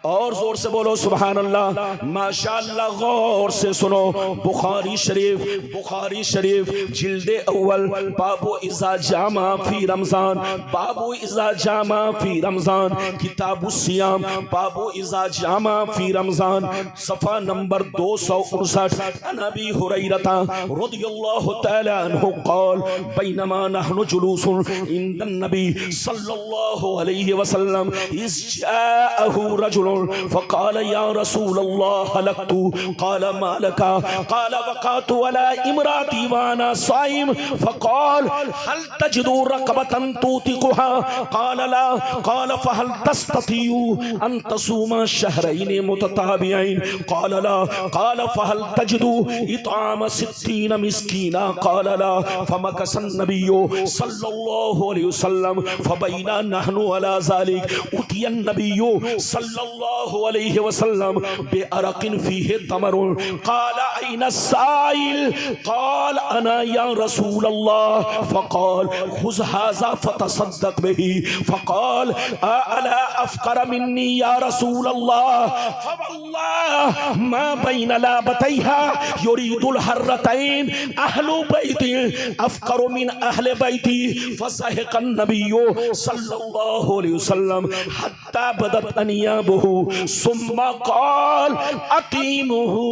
और जोर से बोलो सुभान अल्लाह। माशाअल्लाह, गौर से सुनो। बुखारी शरीफ जिल्दे अव्वल बाबू इज़ा जामा फी रमजान, बाबू इज़ा जामा फी रमजान, किताबु सियाम बाबू इज़ा जामा फी रमजान, सफ़ा नंबर 259। नबी हुरैरता रज़ियल्लाहु तआला अन्हु क़ाल बैनमा नहनु जुलूसुन इंदन नबी सल्लल्लाहु अलैहि वसल्लम इज़ जाअहु रजुल फ़क़ाल या रसूल अल्लाह हलकतु, क़ाल मा लका, क़ाल वक़अतु अला इम्राती व अना साइम, फ़क़ाल हल तजिदु रक़बतन तुतिक़ुहा, क़ाल ला, क़ाल फ़हल तस्ततिउ अन तसूमा शहरैन मुतताबिऐन, क़ाल ला, क़ाल फ़हल तजिदु इत्आम सित्तीन मिस्कीना, क़ाल ला, फ़मकसन नबिय्यु सल्लल्लाहु अलैहि वसल्लम फ़बैना नहनु अला ज़ालिक उतियन नबिय्यु सल्लल्लाहु अलैहि वसल्लम बेअरकिन फीहि तमरुन, क़ाल ऐन साइल, क़ाल अना या रसूल अल्लाह, फ़क़ाल खुज़ हाज़ा फ़तसद्दक़ बिही, फ़क़ाल अला अफ़क़र मिन्नी या रसूल अल्लाह, फ़वल्लाह मा बैन लाबतैहा युरीदुल हर्रतैन अहलु बैती अफ़क़र मिन अहले बैती, फ़ज़हिक़न नबिय्यु सल्लल्लाहु अलैहि वसल्लम हत्ता बदत अनियाबुहु सुम्मा क़ाल अक़ीमुहु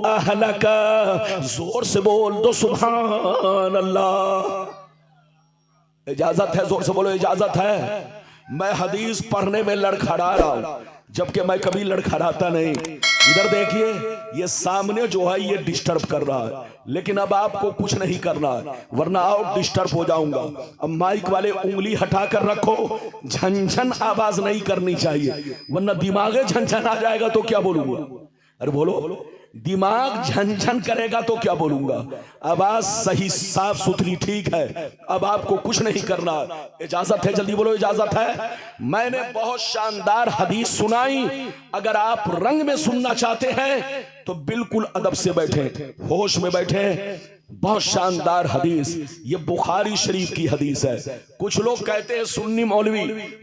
अहलका। जोर से बोल दो सुभान अल्लाह। इजाजत है, जोर से बोलो इजाजत है। मैं हदीस पढ़ने में लड़खड़ा रहा हूं, जबकि मैं कभी लड़खड़ाता नहीं। इधर देखिए, ये सामने जो है ये डिस्टर्ब कर रहा है, लेकिन अब आपको कुछ नहीं करना है, वरना और डिस्टर्ब हो जाऊंगा। अब माइक वाले उंगली हटा कर रखो, झनझन आवाज नहीं करनी चाहिए, वरना दिमाग झनझन आ जाएगा तो क्या बोलूंगा। अरे बोलो, दिमाग झनझन करेगा तो क्या बोलूंगा। आवाज सही साफ सुथरी ठीक है, अब आपको कुछ नहीं करना। इजाजत है, जल्दी बोलो इजाजत है। मैंने बहुत शानदार हदीस सुनाई, अगर आप रंग में सुनना चाहते हैं तो बिल्कुल अदब से बैठे, होश में बैठे। बहुत शानदार हदीस, ये बुखारी शरीफ की हदीस है। कुछ लोग कहते हैं सुन्नी मौलवी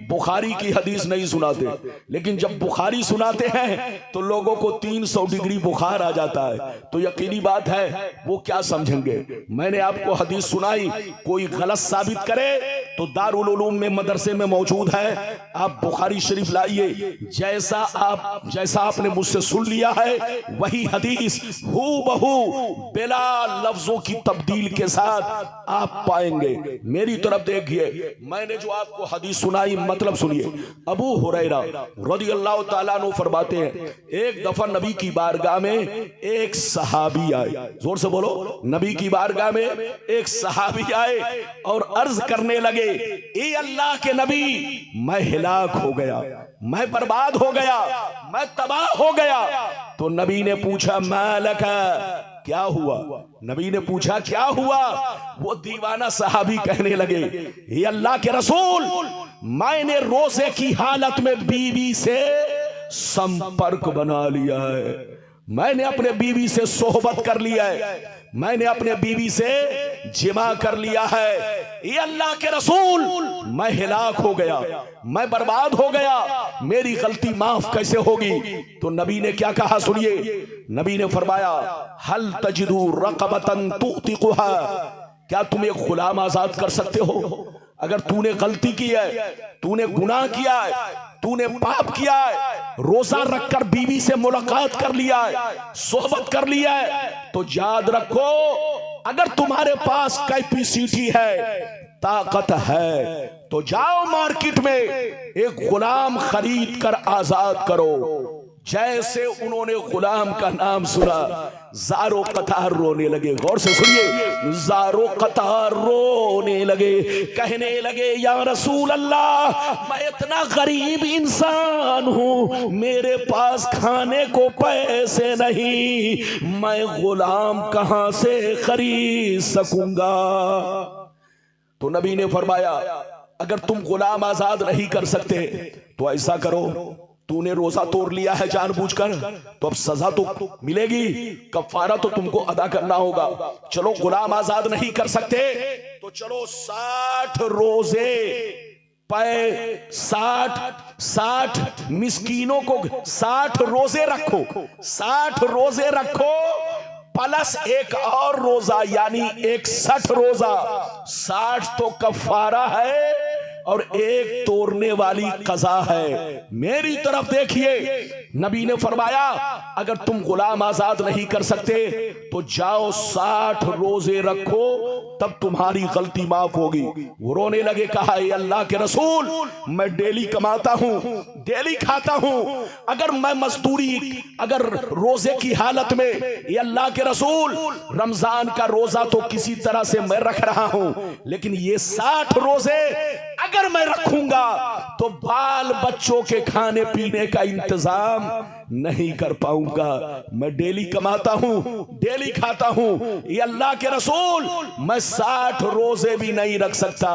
बुखारी की हदीस नहीं सुनाते, लेकिन जब बुखारी सुनाते हैं तो लोगों को 300 डिग्री बुखार आ जाता है, तो यकीनी बात है वो क्या समझेंगे। मैंने आपको हदीस सुनाई, कोई गलत साबित करे तो दारुल उलूम में मदरसे में मौजूद है, आप बुखारी शरीफ लाइए। जैसा आपने मुझसे सुन लिया है वही हदीस हूबहू बिला लफ्जों की तब्दील के साथ आप पाएंगे। मेरी तरफ देखिए, मैंने जो आपको हदीस सुनाई मतलब सुनिए। अबू हुरैरा रज़ियल्लाहु ताला अन्हु फरमाते हैं, एक दफा नबी की बारगाह में एक सहाबी आए। जोर से बोलो, नबी की बारगाह में एक सहाबी आए और अर्ज करने लगे, ए अल्लाह के नबी, मैं हिलाक हो गया, मैं बर्बाद हो गया, मैं तबाह हो गया। तो नबी ने पूछा मालका, क्या हुआ? नबी ने पूछा क्या हुआ? वो दीवाना सहाबी कहने लगे, ये अल्लाह के रसूल, मैंने रोजे की हालत में बीवी से संपर्क बना लिया है, मैंने अपने बीवी से सोहबत कर लिया है, मैंने अपने बीवी से जिमा कर लिया है। ये अल्लाह के रसूल, मैं हिलाक हो गया, मैं बर्बाद हो गया, मेरी गलती माफ कैसे होगी? तो नबी ने क्या कहा सुनिए। नबी ने फरमाया, हल तजिदु रक़बतन तुतिक़ुहा, क्या तुम एक गुलाम आजाद कर सकते हो? अगर तूने गलती की है, तूने गुनाह किया है, तूने पाप किया है, रोजा रखकर बीवी से मुलाकात कर लिया है, सोहबत कर लिया है, तो याद रखो, अगर तुम्हारे पास कैपेसिटी है, ताकत है, तो जाओ मार्केट में एक गुलाम खरीद कर आजाद करो। जैसे उन्होंने गुलाम का नाम सुना, ज़ारो कतार रोने लगे। गौर से सुनिए, ज़ारो कतार रोने लगे, कहने लगे, या रसूल अल्लाह, मैं इतना गरीब इंसान हूं, मेरे पास खाने को पैसे नहीं, मैं गुलाम कहां से खरीद सकूंगा? तो नबी ने फरमाया, अगर तुम गुलाम आजाद नहीं कर सकते तो ऐसा करो, तूने रोजा तोड़ लिया है जानबूझकर, तो अब सजा तो मिलेगी, कफारा तो तुमको अदा करना होगा। चलो गुलाम आजाद नहीं कर सकते तो चलो 60 रोजे साठ मिस्कीनों को 60 रोजे रखो, 60 रोजे रखो प्लस एक और रोजा यानी 61 रोजा। 60 तो कफारा है और एक तोड़ने वाली कज़ा है। मेरी तरफ देखिए, नबी ने फरमाया अगर तुम गुलाम आजाद नहीं कर सकते तो जाओ 60 रोजे रखो, तब तुम्हारी गलती माफ होगी। वो रोने लगे, कहा ये अल्लाह के रसूल, मैं डेली कमाता हूं, डेली खाता हूं, अगर मैं मजदूरी अगर रोजे की हालत में, ये अल्लाह के रसूल रमजान का रोजा तो किसी तरह से मैं रख रहा हूं, लेकिन ये 60 रोजे अगर मैं रखूंगा तो बाल बच्चों के खाने पीने का इंतजाम नहीं कर पाऊंगा। मैं डेली कमाता हूं, डेली खाता हूं, ये अल्लाह के रसूल मैं 60 रोजे भी नहीं रख सकता।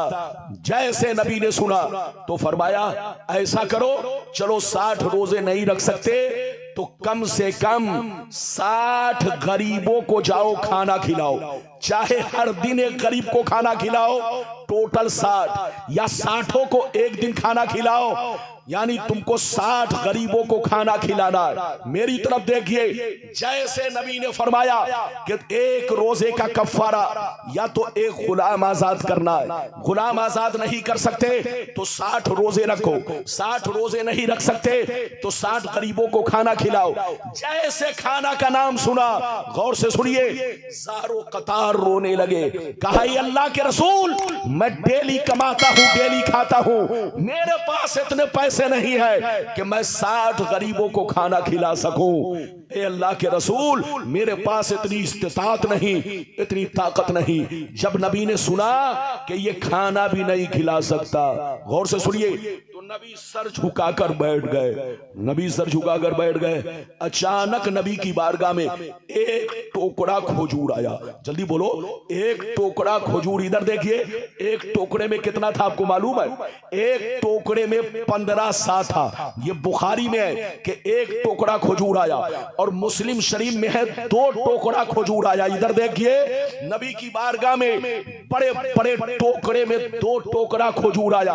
जैसे नबी ने सुना तो फरमाया ऐसा करो, चलो 60 रोजे नहीं रख सकते तो कम से कम 60 गरीबों को जाओ खाना खिलाओ, चाहे हर दिन एक गरीब को खाना खिलाओ, टोटल 60, या 60 को एक दिन खाना खिलाओ, यानी तुमको 60 गरीबों को खाना खिलाना है। मेरी तरफ देखिए, जैसे नबी ने फरमाया कि एक रोजे का कफारा या तो एक गुलाम आजाद करना है, गुलाम आजाद नहीं कर सकते तो 60 रोजे रखो, 60 रोजे नहीं रख सकते तो 60 गरीबों को खाना खिलाओ। जैसे खाना का नाम सुना, गौर से सुनिए, सारों कतार रोने लगे, कहा ये अल्लाह के रसूल मैं डेली कमाता हूं, डेली खाता हूं, मेरे पास इतने पैसे नहीं है कि मैं 60 गरीबों को खाना खिला सकूं। ए अल्लाह के रसूल मेरे पास इतनी इस्तिताअत नहीं, इतनी ताकत नहीं। जब नबी ने सुना कि ये खाना भी नहीं खिला सकता, गौर से सुनिए, तो नबी सर झुकाकर बैठ गए, नबी सर झुकाकर बैठ गए। अचानक नबी की बारगाह में एक टोकरा खजूर आया। जल्दी बोलो, एक टोकरा खजूर। इधर देखिए, एक टोकरे में कितना था आपको मालूम है? एक टोकरे में 15 सा था। ये बुखारी में है कि एक टोकरा खजूर आया, और मुस्लिम शरीफ में है 2 टोकरा खजूर आया। इधर देखिए, नबी की बारगाह में बड़े बड़े टोकरे में 2 टोकरा खजूर आया।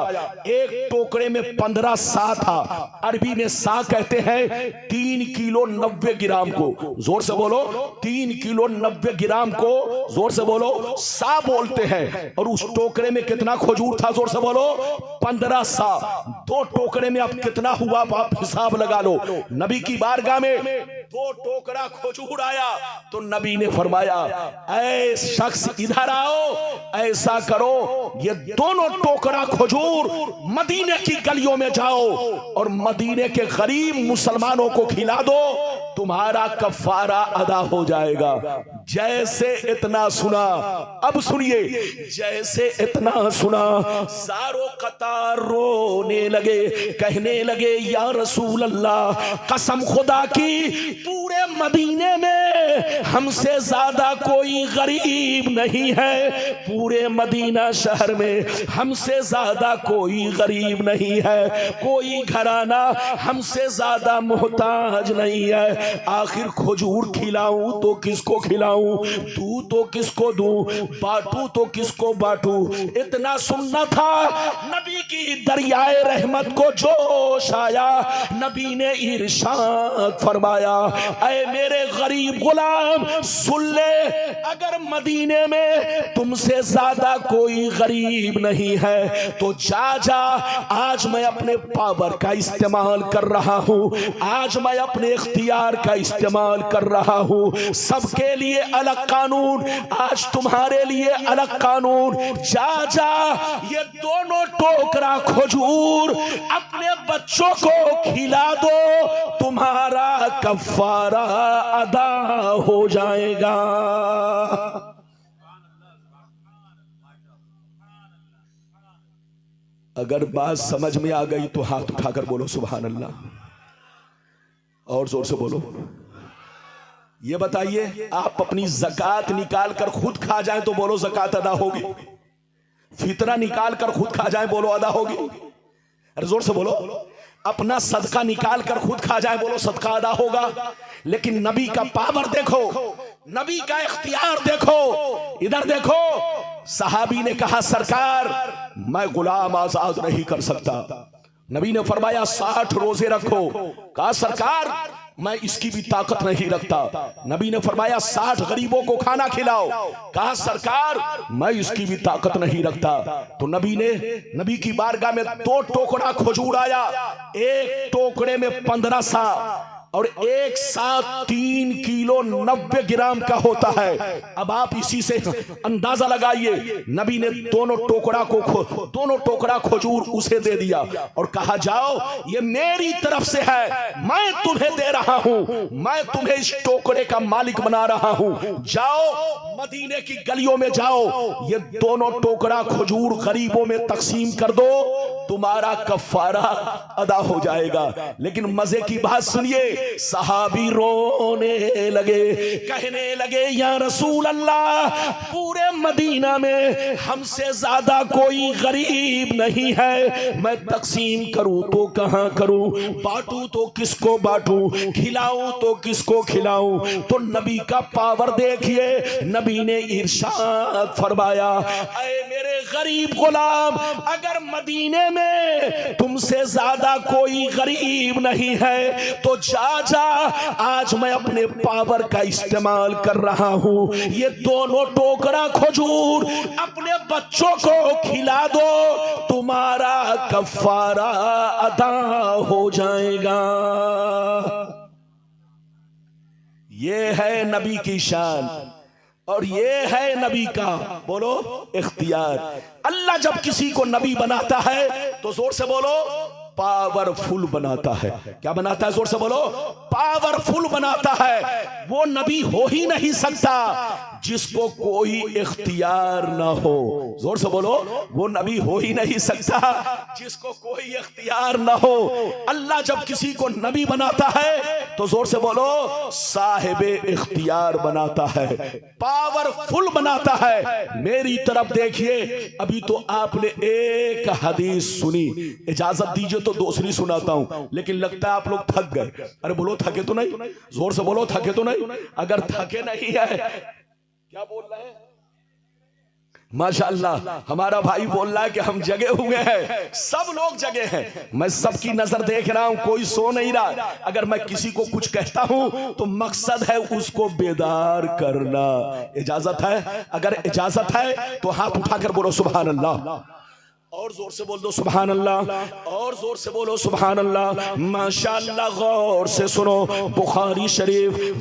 एक टोकरे में 15 सा था। अरबी में सा कहते हैं 3 किलो 90 ग्राम को। जोर से बोलो, 3 किलो 90 ग्राम को जोर से बोलो सा बोलते हैं। और उस टोकरे में कितना खजूर था? जोर से बोलो 15 सा। 2 टोकरे में अब कितना हुआ आप हिसाब लगा लो। नबी की बारगाह में 2 टोकरा खजूर आया तो नबी ने फरमाया ऐ शख्स इधर आओ, ऐसा करो ये दोनों टोकरा खजूर मदीने की गलियों में जाओ और मदीने के गरीब मुसलमानों को खिला दो, तुम्हारा कफारा अदा हो जाएगा। जैसे इतना सुना, अब सुनिए, जैसे इतना सुना सारों कतार रोने लगे, कहने लगे या रसूल अल्लाह, कसम खुदा की पूरे मदीने में हमसे ज्यादा कोई गरीब नहीं है, पूरे मदीना शहर में हमसे ज्यादा कोई गरीब नहीं है, कोई घराना हमसे ज्यादा मोहताज नहीं है। आखिर खजूर खिलाऊं तो किसको खिलाऊं, दूं तो किसको दूं, बांटूं तो किसको बांटूं। इतना सुनना था, नबी की दरियाए रहमत को जोश आया। नबी ने इरशाद फरमाया ऐ मेरे गरीब गुलाम सुन ले, अगर मदीने में तुमसे ज्यादा कोई गरीब नहीं है तो जा जा, आज मैं अपने पावर का इस्तेमाल कर रहा हूं, आज मैं अपने इख्तियार का इस्तेमाल कर रहा हूं। सबके लिए अलग कानून, आज तुम्हारे लिए अलग कानून। जा जा ये दोनों टोकरा खजूर अपने बच्चों को खिला दो, तुम्हारा कफारा अदा हो जाएगा। अगर बात समझ में आ गई तो हाथ उठाकर बोलो सुभान अल्लाह, और जोर से बोलो। ये बताइए, आप अपनी ज़कात निकाल कर खुद खा जाएं तो बोलो ज़कात अदा होगी, फितरा निकाल कर खुद खा जाएं बोलो अदा होगी। अरे जोर से बोलो। अपना सदका निकाल कर खुद खा जाए बोलो सदका अदा होगा। लेकिन नबी का पावर देखो, नबी का इख्तियार देखो। इधर देखो, सहाबी ने कहा सरकार मैं गुलाम आजाद नहीं कर सकता। नबी ने फरमाया 60 रोजे रखो। कहा सरकार मैं इसकी भी ताकत नहीं रखता। नबी ने फरमाया 60 गरीबों को खाना खिलाओ। कहा सरकार मैं इसकी भी ताकत नहीं रखता। तो नबी की बारगाह में 2 टोकरा खजूर आया। एक टोकरे में 15 सा और एक साथ 3 किलो 90 ग्राम का होता है। अब आप इसी से अंदाजा लगाइए। नबी ने दोनों टोकरा खजूर उसे दे दिया और कहा जाओ ये मेरी तरफ से है, मैं तुम्हें दे रहा हूं, मैं तुम्हें इस टोकरे का मालिक बना रहा हूं। जाओ मदीने की गलियों में जाओ, ये दोनों टोकरा खजूर गरीबों में तकसीम कर दो, तुम्हारा कफारा अदा हो जाएगा। लेकिन मजे की बात सुनिए, सहाबी रोने लगे, कहने लगे या रसूल अल्लाह पूरे मदीना में हमसे ज्यादा कोई गरीब नहीं है, मैं तकसीम करूं तो कहां करूं, बांटूं तो किसको बांटूं, खिलाऊं तो किसको खिलाऊं। तो नबी का पावर देखिए, नबी ने इरशाद फरमाया ऐ मेरे गरीब गुलाम, अगर मदीने में तुमसे ज्यादा कोई गरीब नहीं है तो जा आज मैं अपने पावर का इस्तेमाल कर रहा हूं, ये दोनों टोकरा खजूर अपने बच्चों को खिला दो, तुम्हारा कफारा अदा हो जाएगा। ये है नबी की शान और ये है नबी का बोलो इख्तियार। अल्लाह जब किसी को नबी बनाता है तो जोर से बोलो पावरफुल बनाता है। क्या बनाता है? जोर से बोलो पावरफुल बनाता है। वो नबी हो ही नहीं सकता जिसको कोई इख्तियार ना हो। जोर से बोलो वो नबी हो ही नहीं सकता जिसको कोई इख्तियार ना हो। अल्लाह जब किसी को नबी बनाता है तो जोर से बोलो साहिबे इख्तियार बनाता है, पावरफुल बनाता है। मेरी तरफ देखिए, अभी तो आपने एक हदीस सुनी, इजाजत दीजिए तो दूसरी सुनाता हूं, लेकिन लगता है आप लोग थक गए। अरे बोलो थके तो नहीं? जोर से बोलो थके तो नहीं? अगर थके नहीं है, क्या बोल रहे हैं? माशाअल्लाह हमारा भाई बोल रहा है कि हम जगे हुए हैं, सब लोग जगे हैं। मैं सबकी नजर देख रहा हूं, कोई सो नहीं रहा। अगर मैं किसी को कुछ कहता हूं तो मकसद है उसको बेदार करना। इजाजत है? अगर इजाजत है तो हाथ उठाकर बोलो सुभान अल्लाह, और जोर से बोल दो सुभान अल्लाह, और जोर से बोलो सुभान अल्लाह। माशाअल्लाह गौर से सुनो, बुखारी शरीफ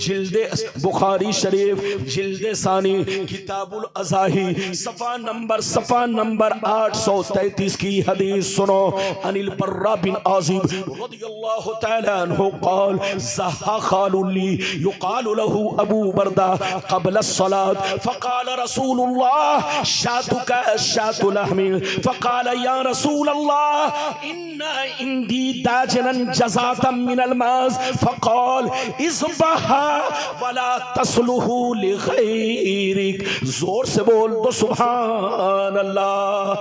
जिल्दे सानी किताबुल अज़ाही सफा नंबर 833 की हदीस सुनो। अनिल बर्रा बिन आज़िब रज़ियल्लाहु तआला अन्हु क़ाल ज़हा ख़ालुली युक़ालु लहू अबू बर्दा क़ब्ल अस्सलात फ़क़ाल रसूलुल्लाह शातुका शातु लहमी फ़क़ाल या रसूल अल्लाह इन्ना इंदी दाजनन जज़ातम मिनल माज़ फ़क़ाल इज़बहा वला तस्लुहु लिग़ैरिक। जोर से बोल दो सुभान अल्लाह।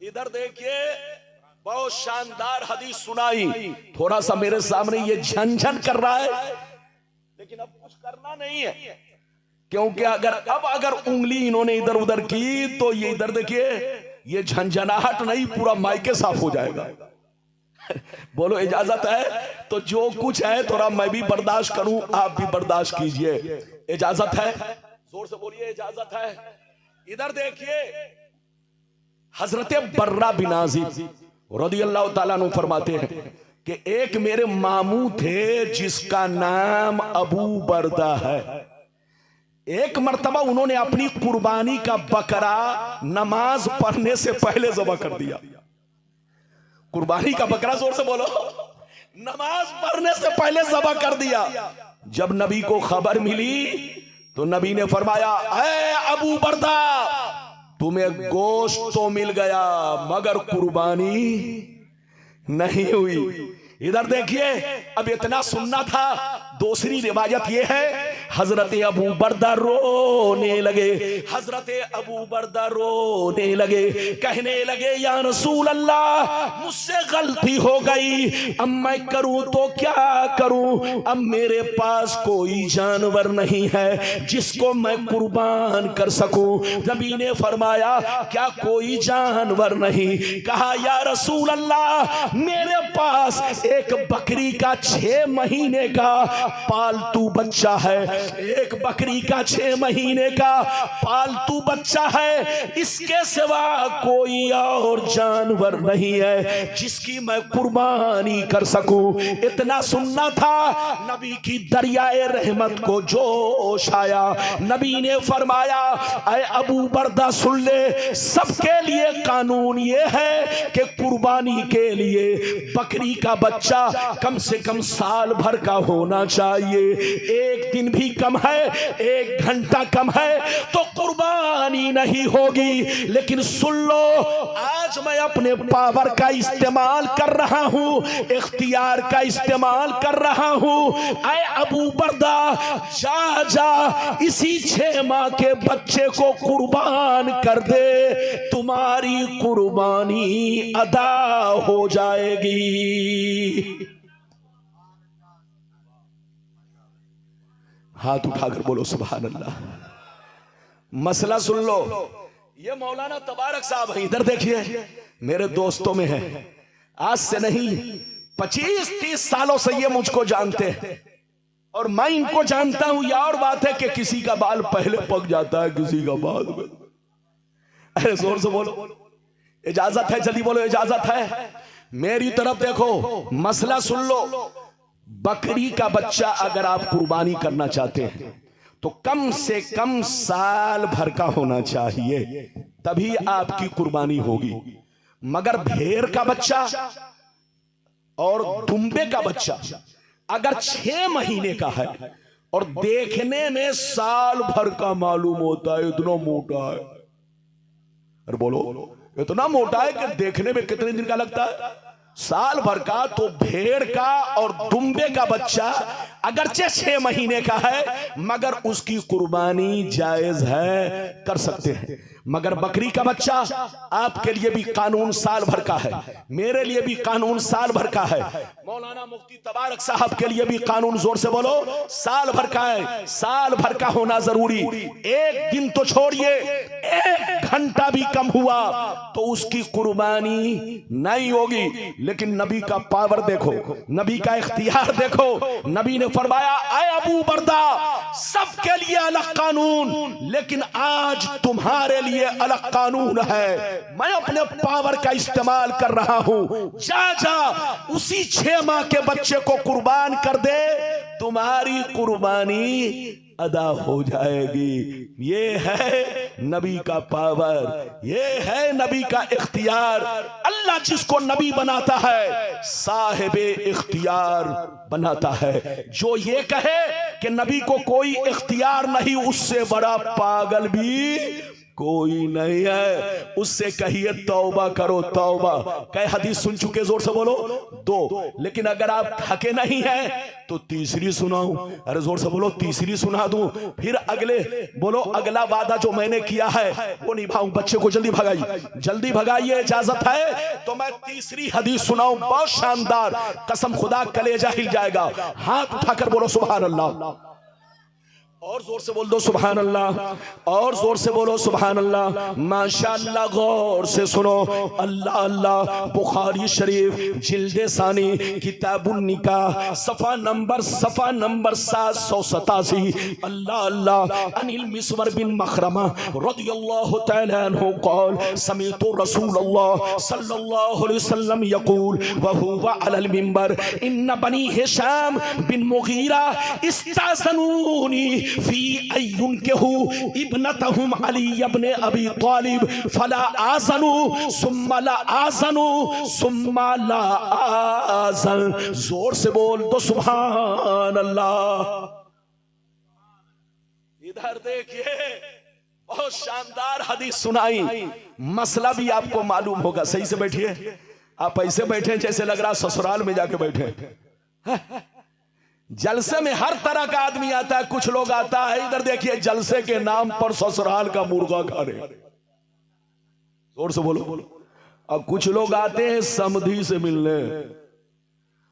इधर देखिए, बहुत शानदार हदीस सुनाई। थोड़ा सा मेरे सामने ये झनझन कर रहा है, लेकिन अब कुछ करना नहीं है, क्योंकि अगर उंगली इन्होंने इधर उधर की तो ये इधर देखिए, ये झंझनाहट नहीं, पूरा माइके साफ हो जाएगा। बोलो इजाजत है? तो जो कुछ है थोड़ा मैं भी बर्दाश्त करूं, आप भी बर्दाश्त कीजिए। इजाजत है? जोर से बोलिए इजाजत है। इधर देखिए, हजरत बर्रा बिन आज़िब रज़ियल्लाहु ताला अन्हु फरमाते हैं कि एक मेरे मामू थे जिसका नाम अबू बर्दा है। एक मर्तबा उन्होंने अपनी कुर्बानी का बकरा नमाज पढ़ने से पहले ज़बह कर दिया। कुर्बानी का बकरा, जोर से बोलो, नमाज पढ़ने से पहले ज़बह कर दिया। जब नबी को खबर मिली तो नबी ने फरमाया ऐ अबू बर्दा, तुम्हें गोश्त तो मिल गया मगर कुर्बानी नहीं हुई। इधर देखिए, अब इतना सुनना था। दूसरी रिवायत यह है, हजरत अबू बरदा रोने लगे, हजरत अबू बरदा रोने लगे, कहने लगे या रसूल अल्लाह मुझसे गलती हो गई, अब मैं करूं तो क्या करूं, अब मेरे पास कोई जानवर नहीं है जिसको मैं कुर्बान कर सकूं। नबी ने फरमाया क्या कोई जानवर नहीं? कहा या रसूल अल्लाह मेरे पास एक बकरी का 6 महीने का पालतू बच्चा है, एक बकरी का 6 महीने का पालतू बच्चा है, इसके सिवा कोई और जानवर नहीं है जिसकी मैं कुर्बानी कर सकूं। इतना सुनना था, नबी की दरियाए रहमत को जोश आया। नबी ने फरमाया ऐ अबू बरदा सुन ले, सबके लिए कानून ये है कि कुर्बानी के लिए बकरी का बच्चा कम से कम साल भर का होना चाहिए। एक दिन भी कम है, 1 घंटा कम है तो कुर्बानी नहीं होगी। लेकिन सुन लो, आज मैं अपने पावर का इस्तेमाल कर रहा हूं, इख्तियार का इस्तेमाल कर रहा हूं। ऐ अबू बरदा जा जा इसी 6 माह के बच्चे को कुर्बान कर दे, तुम्हारी कुर्बानी अदा हो जाएगी। हाथ उठाकर बोलो सुभान अल्लाह। मसला सुन लो, ये मौलाना तबारक साहब है, इधर देखिए, मेरे दोस्तों में है, आज से नहीं 25-30 सालों से ये मुझको जानते हैं और मैं इनको जानता हूं। यह और बात है कि किसी का बाल पहले पक जाता है, किसी का बाद में। अरे जोर से बोलो, इजाजत है, जल्दी बोलो इजाजत है। मेरी तरफ देखो, मसला सुन लो। बकरी का बच्चा अगर आप कुर्बानी करना चाहते हैं तो कम से कम साल भर का होना चाहिए, तभी आपकी कुर्बानी होगी। मगर भेड़ का बच्चा और दुम्बे का बच्चा अगर 6 महीने का है और देखने में साल भर का मालूम होता है, इतना मोटा है, अरे बोलो इतना मोटा है कि देखने में कितने दिन का लगता है? साल भर का। तो भेड़ का और दुम्बे का बच्चा अगरचे 6 महीने का है मगर उसकी कुर्बानी जायज है, कर सकते हैं। मगर बकरी का बच्चा आपके लिए भी कानून साल भर का है, मेरे लिए भी कानून साल भर का है, मौलाना मुफ्ती तबारक साहब के लिए भी कानून, जोर से बोलो, साल भर का है। साल भर का होना जरूरी। एक दिन तो छोड़िए, 1 घंटा भी कम हुआ तो उसकी कुर्बानी नहीं होगी। लेकिन नबी का पावर देखो, नबी का इख्तियार देखो। नबी ने फरमाया ऐ अबू बरदा सबके लिए अलग कानून, लेकिन आज तुम्हारे लिए अलग कानून है। मैं अपने पावर का इस्तेमाल कर रहा हूं। जा जा उसी 6 माह के बच्चे को कुर्बान कर दे, तुम्हारी कुर्बानी अदा हो जाएगी। ये है नबी का पावर, ये है नबी का इख्तियार। अल्लाह जिसको नबी बनाता है साहिबे इख्तियार बनाता है। जो ये कहे कि नबी को कोई इख्तियार नहीं, उससे बड़ा पागल भी कोई नहीं है। उससे कहिए तौबा करो, तौबा। कई हदीस सुन चुके, जोर से बोलो 2। लेकिन अगर आप थके नहीं हैं तो तीसरी सुनाऊं? अरे जोर से बोलो, तीसरी सुना दूं? फिर अगले बोलो, अगला वादा जो मैंने किया है वो निभाऊं। बच्चे को जल्दी भगाइए, जल्दी भगाइए, इजाजत है तो मैं तीसरी हदीस सुनाऊं, बहुत शानदार, कसम खुदा कलेजा हिल जाएगा। हाथ उठाकर बोलो सुभान अल्लाह, और जोर से बोल दो सुभान अल्लाह, और जोर से बोलो सुभान अल्लाह। माशाअल्लाह, गौर से सुनो। अल्लाह अल्लाह। बुखारी शरीफ जिल्दे सानी किताबुन निकाह सफा नंबर 787। अल्लाह अल्लाह। अनिल मिस्वर बिन मखरमा रदियल्लाहु तआला अन्हु क़ाल समीतु रसूलल्लाह सल्लल्लाहु अलैहि वसल्लम यक़ूल व हुवा अलल मिंबर इन्न बनी हिशाम बिन मुगीरा इस्ताज़नूनी फी अय्युन केहू इब्नतहुम अली इब्न अबी तालिब फला आज़नु सुम्मा ला आज़नु सुम्मा ला आज़न। जोर से बोल दो सुभान अल्लाह। इधर देखिए, बहुत शानदार हदीस सुनाई। मसला भी आपको मालूम होगा। सही से बैठिए। आप ऐसे बैठे जैसे लग रहा ससुराल में जाके बैठे। जलसे में हर तरह का आदमी आता है। कुछ लोग आता है, इधर देखिए, जलसे के नाम पर ससुराल का मुर्गा खा रहे, जोर से बोलो। और कुछ लोग आते हैं समधी से मिलने,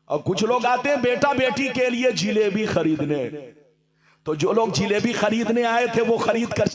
और कुछ लोग आते हैं बेटा बेटी के लिए जिलेबी खरीदने। तो जो लोग जिलेबी खरीदने आए थे वो खरीद कर